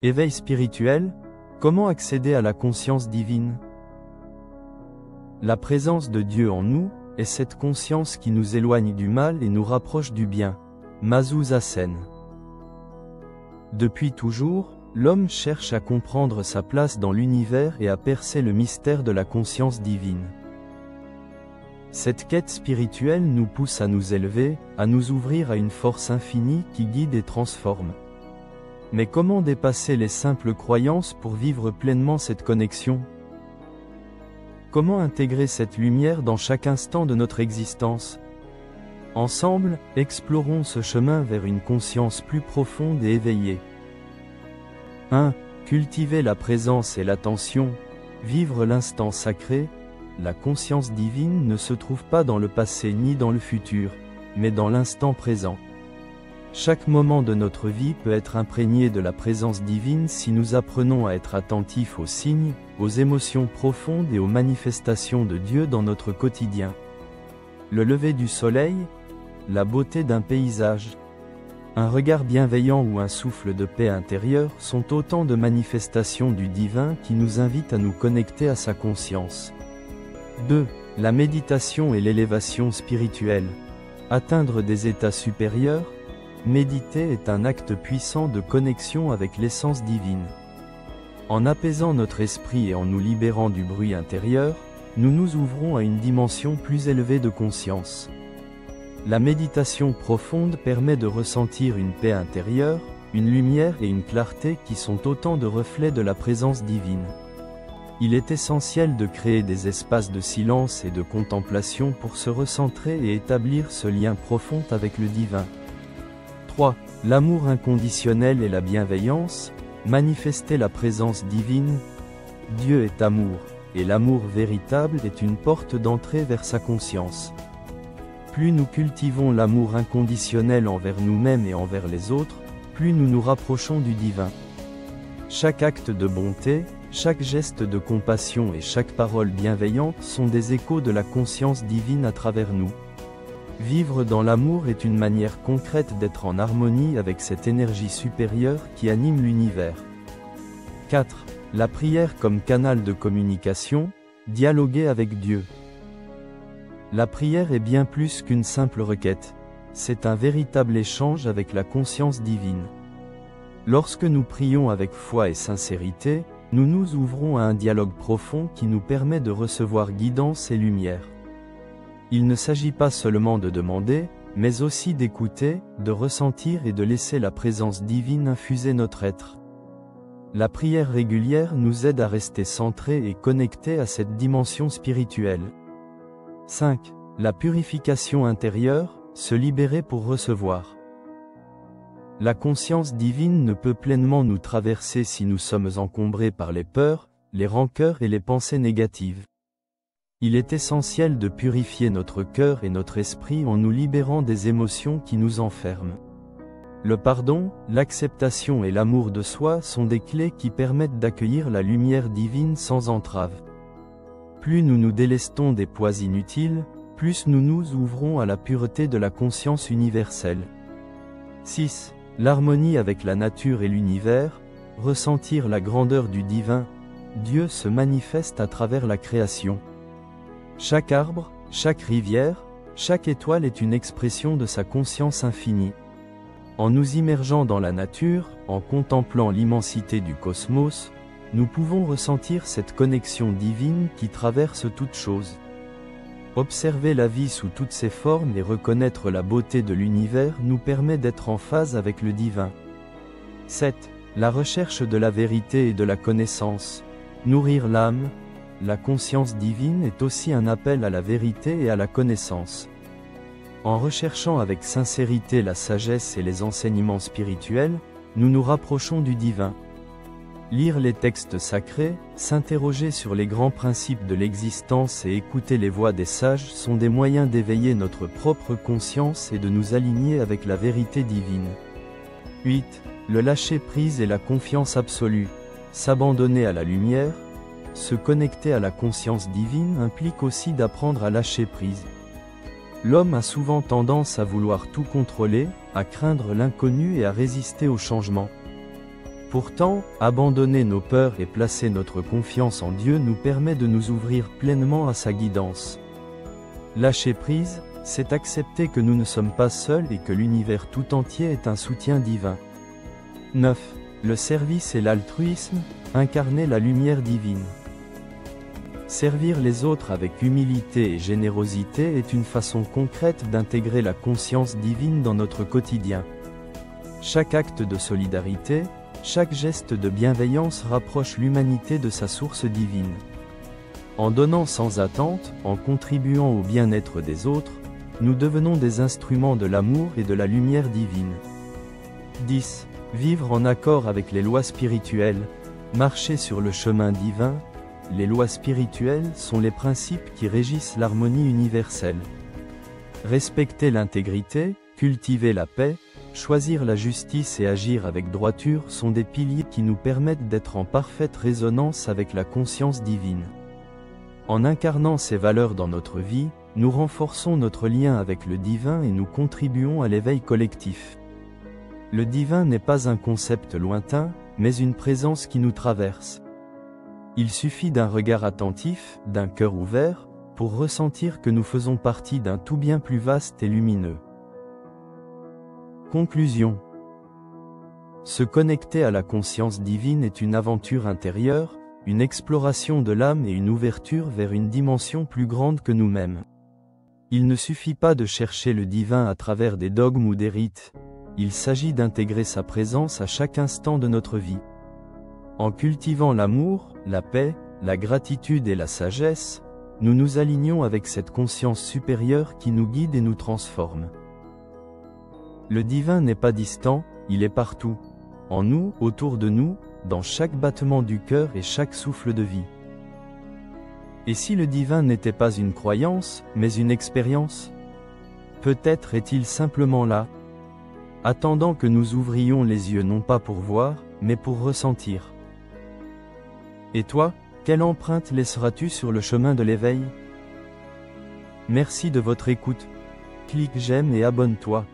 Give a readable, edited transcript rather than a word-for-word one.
Éveil spirituel, comment accéder à la conscience divine? La présence de Dieu en nous est cette conscience qui nous éloigne du mal et nous rapproche du bien. Mazu Zazen. Depuis toujours, l'homme cherche à comprendre sa place dans l'univers et à percer le mystère de la conscience divine. Cette quête spirituelle nous pousse à nous élever, à nous ouvrir à une force infinie qui guide et transforme. Mais comment dépasser les simples croyances pour vivre pleinement cette connexion? Comment intégrer cette lumière dans chaque instant de notre existence? Ensemble, explorons ce chemin vers une conscience plus profonde et éveillée. 1. Cultiver la présence et l'attention, vivre l'instant sacré. La conscience divine ne se trouve pas dans le passé ni dans le futur, mais dans l'instant présent. Chaque moment de notre vie peut être imprégné de la présence divine si nous apprenons à être attentifs aux signes, aux émotions profondes et aux manifestations de Dieu dans notre quotidien. Le lever du soleil, la beauté d'un paysage, un regard bienveillant ou un souffle de paix intérieure sont autant de manifestations du divin qui nous invitent à nous connecter à sa conscience. 2. La méditation et l'élévation spirituelle. Atteindre des états supérieurs. Méditer est un acte puissant de connexion avec l'essence divine. En apaisant notre esprit et en nous libérant du bruit intérieur, nous nous ouvrons à une dimension plus élevée de conscience. La méditation profonde permet de ressentir une paix intérieure, une lumière et une clarté qui sont autant de reflets de la présence divine. Il est essentiel de créer des espaces de silence et de contemplation pour se recentrer et établir ce lien profond avec le divin. 3. L'amour inconditionnel et la bienveillance, manifester la présence divine. Dieu est amour, et l'amour véritable est une porte d'entrée vers sa conscience. Plus nous cultivons l'amour inconditionnel envers nous-mêmes et envers les autres, plus nous nous rapprochons du divin. Chaque acte de bonté, chaque geste de compassion et chaque parole bienveillante sont des échos de la conscience divine à travers nous. Vivre dans l'amour est une manière concrète d'être en harmonie avec cette énergie supérieure qui anime l'univers. 4. La prière comme canal de communication, dialoguer avec Dieu. La prière est bien plus qu'une simple requête, c'est un véritable échange avec la conscience divine. Lorsque nous prions avec foi et sincérité, nous nous ouvrons à un dialogue profond qui nous permet de recevoir guidance et lumière. Il ne s'agit pas seulement de demander, mais aussi d'écouter, de ressentir et de laisser la présence divine infuser notre être. La prière régulière nous aide à rester centrés et connectés à cette dimension spirituelle. 5. La purification intérieure, se libérer pour recevoir. La conscience divine ne peut pleinement nous traverser si nous sommes encombrés par les peurs, les rancœurs et les pensées négatives. Il est essentiel de purifier notre cœur et notre esprit en nous libérant des émotions qui nous enferment. Le pardon, l'acceptation et l'amour de soi sont des clés qui permettent d'accueillir la lumière divine sans entrave. Plus nous nous délestons des poids inutiles, plus nous nous ouvrons à la pureté de la conscience universelle. 6. L'harmonie avec la nature et l'univers, ressentir la grandeur du divin. Dieu se manifeste à travers la création. Chaque arbre, chaque rivière, chaque étoile est une expression de sa conscience infinie. En nous immergeant dans la nature, en contemplant l'immensité du cosmos, nous pouvons ressentir cette connexion divine qui traverse toute chose. Observer la vie sous toutes ses formes et reconnaître la beauté de l'univers nous permet d'être en phase avec le divin. 7. La recherche de la vérité et de la connaissance. Nourrir l'âme. La conscience divine est aussi un appel à la vérité et à la connaissance. En recherchant avec sincérité la sagesse et les enseignements spirituels, nous nous rapprochons du divin. Lire les textes sacrés, s'interroger sur les grands principes de l'existence et écouter les voix des sages sont des moyens d'éveiller notre propre conscience et de nous aligner avec la vérité divine. 8. Le lâcher-prise et la confiance absolue. S'abandonner à la lumière. Se connecter à la conscience divine implique aussi d'apprendre à lâcher prise. L'homme a souvent tendance à vouloir tout contrôler, à craindre l'inconnu et à résister au changement. Pourtant, abandonner nos peurs et placer notre confiance en Dieu nous permet de nous ouvrir pleinement à sa guidance. Lâcher prise, c'est accepter que nous ne sommes pas seuls et que l'univers tout entier est un soutien divin. 9. Le service et l'altruisme, incarner la lumière divine. Servir les autres avec humilité et générosité est une façon concrète d'intégrer la conscience divine dans notre quotidien. Chaque acte de solidarité, chaque geste de bienveillance rapproche l'humanité de sa source divine. En donnant sans attente, en contribuant au bien-être des autres, nous devenons des instruments de l'amour et de la lumière divine. 10. Vivre en accord avec les lois spirituelles, marcher sur le chemin divin. Les lois spirituelles sont les principes qui régissent l'harmonie universelle. Respecter l'intégrité, cultiver la paix, choisir la justice et agir avec droiture sont des piliers qui nous permettent d'être en parfaite résonance avec la conscience divine. En incarnant ces valeurs dans notre vie, nous renforçons notre lien avec le divin et nous contribuons à l'éveil collectif. Le divin n'est pas un concept lointain, mais une présence qui nous traverse. Il suffit d'un regard attentif, d'un cœur ouvert, pour ressentir que nous faisons partie d'un tout bien plus vaste et lumineux. Conclusion. Se connecter à la conscience divine est une aventure intérieure, une exploration de l'âme et une ouverture vers une dimension plus grande que nous-mêmes. Il ne suffit pas de chercher le divin à travers des dogmes ou des rites, il s'agit d'intégrer sa présence à chaque instant de notre vie. En cultivant l'amour, la paix, la gratitude et la sagesse, nous nous alignons avec cette conscience supérieure qui nous guide et nous transforme. Le divin n'est pas distant, il est partout. En nous, autour de nous, dans chaque battement du cœur et chaque souffle de vie. Et si le divin n'était pas une croyance, mais une expérience? Peut-être est-il simplement là, attendant que nous ouvrions les yeux non pas pour voir, mais pour ressentir. Et toi, quelle empreinte laisseras-tu sur le chemin de l'éveil? Merci de votre écoute. Clique j'aime et abonne-toi.